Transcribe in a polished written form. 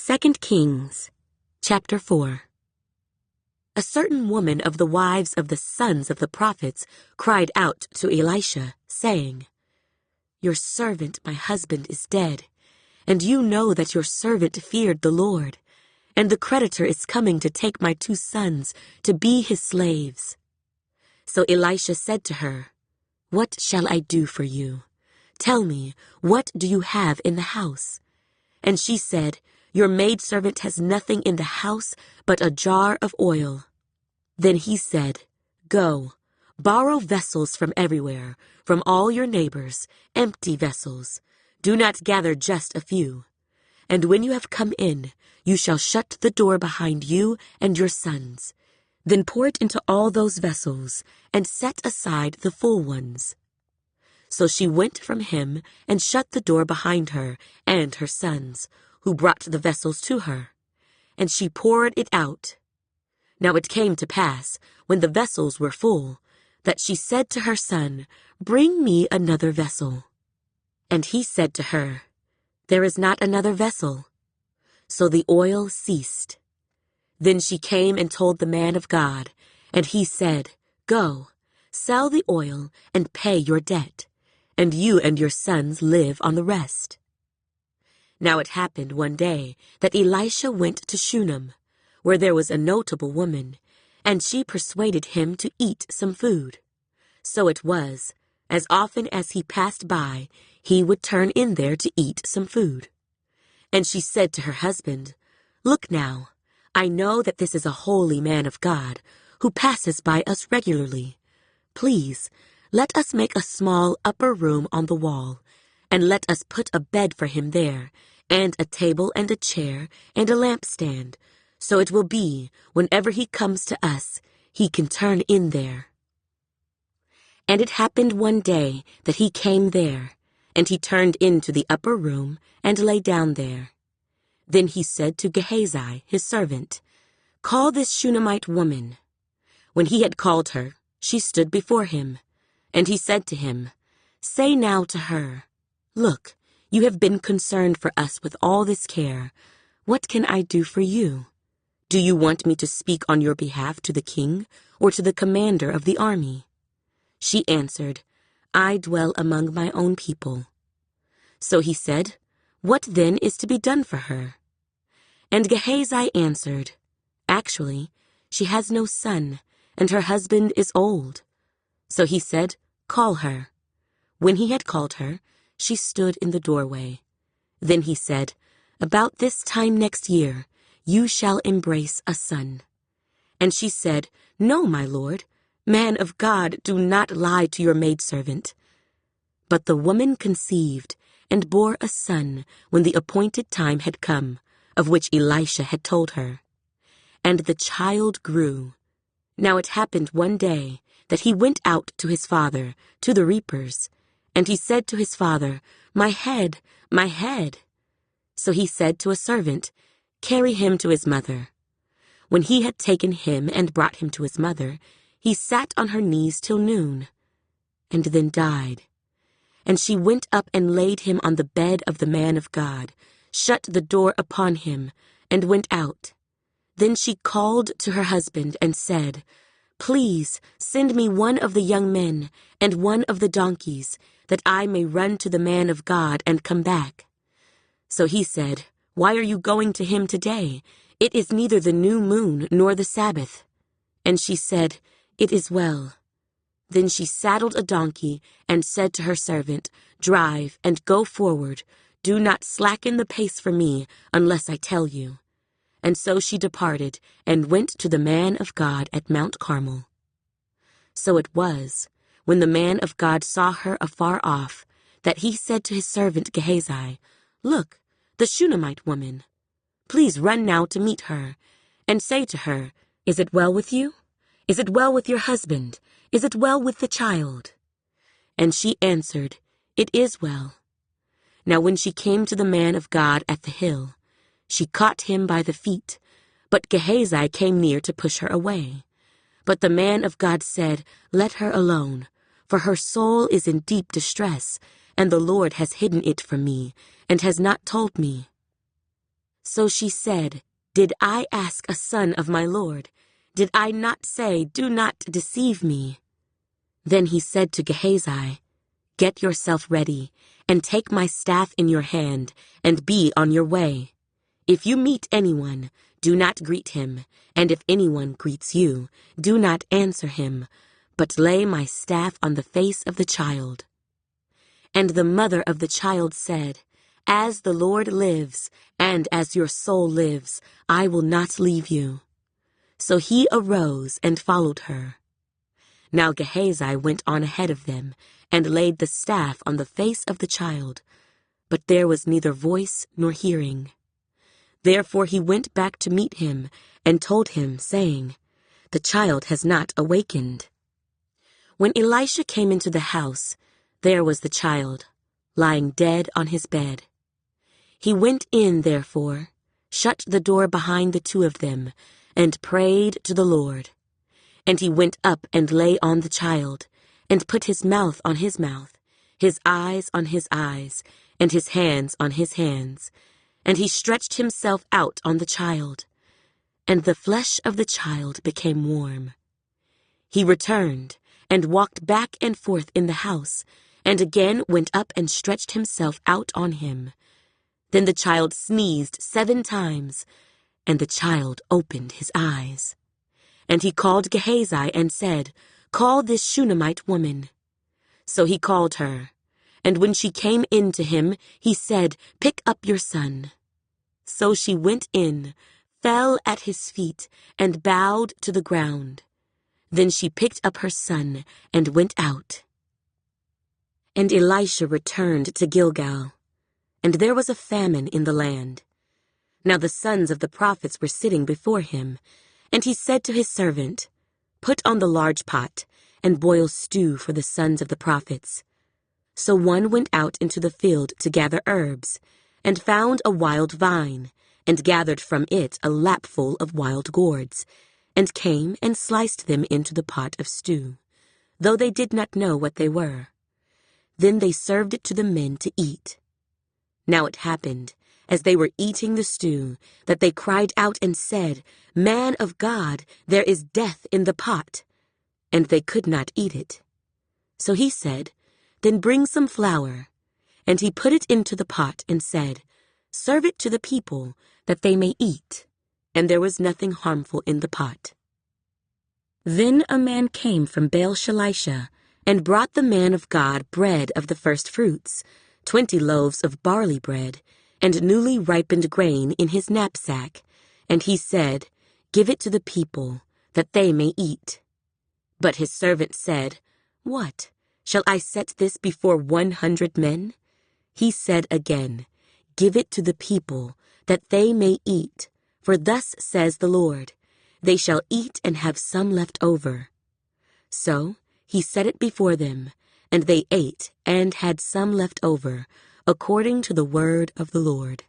2 Kings, chapter 4. A certain woman of the wives of the sons of the prophets cried out to Elisha, saying, "Your servant, my husband, is dead, and you know that your servant feared the Lord, and the creditor is coming to take my 2 sons to be his slaves." So Elisha said to her, "What shall I do for you? Tell me, what do you have in the house?" And she said, "Your maidservant has nothing in the house but a jar of oil." Then he said, "Go, borrow vessels from everywhere, from all your neighbors, empty vessels. Do not gather just a few. And when you have come in, you shall shut the door behind you and your sons. Then pour it into all those vessels, and set aside the full ones." So she went from him and shut the door behind her and her sons, who brought the vessels to her, and she poured it out. Now it came to pass, when the vessels were full, that she said to her son, "Bring me another vessel." And he said to her, "There is not another vessel." So the oil ceased. Then she came and told the man of God, and he said, "Go, sell the oil and pay your debt, and you and your sons live on the rest." Now it happened one day that Elisha went to Shunem, where there was a notable woman, and she persuaded him to eat some food. So it was, as often as he passed by, he would turn in there to eat some food. And she said to her husband, "Look now, I know that this is a holy man of God, who passes by us regularly. Please, let us make a small upper room on the wall, and let us put a bed for him there, and a table and a chair and a lampstand, so it will be, whenever he comes to us, he can turn in there." And it happened one day that he came there, and he turned into the upper room and lay down there. Then he said to Gehazi, his servant, "Call this Shunammite woman." When he had called her, she stood before him, and he said to him, "Say now to her, 'Look, you have been concerned for us with all this care. What can I do for you? Do you want me to speak on your behalf to the king or to the commander of the army?" She answered, "I dwell among my own people." So he said, "What then is to be done for her?" And Gehazi answered, "Actually, she has no son, and her husband is old." So he said, "Call her." When he had called her, she stood in the doorway. Then he said, "About this time next year, you shall embrace a son." And she said, "No, my lord. Man of God, do not lie to your maidservant." But the woman conceived and bore a son when the appointed time had come, of which Elisha had told her. And the child grew. Now it happened one day that he went out to his father, to the reapers, and he said to his father, "My head, my head." So he said to a servant, "Carry him to his mother." When he had taken him and brought him to his mother, he sat on her knees till noon, and then died. And she went up and laid him on the bed of the man of God, shut the door upon him, and went out. Then she called to her husband and said, "Please send me one of the young men and one of the donkeys, that I may run to the man of God and come back." So he said, "Why are you going to him today? It is neither the new moon nor the Sabbath." And she said, "It is well." Then she saddled a donkey and said to her servant, "Drive and go forward. Do not slacken the pace for me unless I tell you." And so she departed and went to the man of God at Mount Carmel. So it was, when the man of God saw her afar off, that he said to his servant Gehazi, "Look, the Shunammite woman. Please run now to meet her, and say to her, 'Is it well with you? Is it well with your husband? Is it well with the child?'" And she answered, "It is well." Now when she came to the man of God at the hill, she caught him by the feet, but Gehazi came near to push her away. But the man of God said, "Let her alone, for her soul is in deep distress, and the Lord has hidden it from me, and has not told me." So she said, Did I ask a son of my Lord? Did I not say, Do not deceive me? Then he said to Gehazi, Get yourself ready, and take my staff in your hand, and be on your way. If you meet anyone, do not greet him, and if anyone greets you, do not answer him, but lay my staff on the face of the child. And the mother of the child said, As the Lord lives, and as your soul lives, I will not leave you. So he arose and followed her. Now Gehazi went on ahead of them, and laid the staff on the face of the child, but there was neither voice nor hearing. Therefore he went back to meet him, and told him, saying, The child has not awakened. When Elisha came into the house, there was the child, lying dead on his bed. He went in, therefore, shut the door behind the two of them, and prayed to the Lord. And he went up and lay on the child, and put his mouth on his mouth, his eyes on his eyes, and his hands on his hands. And he stretched himself out on the child, and the flesh of the child became warm. He returned, and walked back and forth in the house, and again went up and stretched himself out on him. Then the child sneezed 7 times, and the child opened his eyes. And he called Gehazi and said, Call this Shunammite woman. So he called her, and when she came in to him, he said, Pick up your son. So she went in, fell at his feet, and bowed to the ground. Then she picked up her son and went out. And Elisha returned to Gilgal, and there was a famine in the land. Now the sons of the prophets were sitting before him, and he said to his servant, Put on the large pot, and boil stew for the sons of the prophets. So one went out into the field to gather herbs, and found a wild vine, and gathered from it a lapful of wild gourds, and came and sliced them into the pot of stew, though they did not know what they were. Then they served it to the men to eat. Now it happened, as they were eating the stew, that they cried out and said, Man of God, there is death in the pot. And they could not eat it. So he said, Then bring some flour. And he put it into the pot and said, Serve it to the people, that they may eat. And there was nothing harmful in the pot. Then a man came from Baal-Shalisha, and brought the man of God bread of the first fruits, 20 loaves of barley bread, and newly ripened grain in his knapsack. And he said, Give it to the people, that they may eat. But his servant said, What? Shall I set this before 100 men? He said again, Give it to the people, that they may eat. For thus says the Lord, They shall eat and have some left over. So he set it before them, and they ate and had some left over, according to the word of the Lord.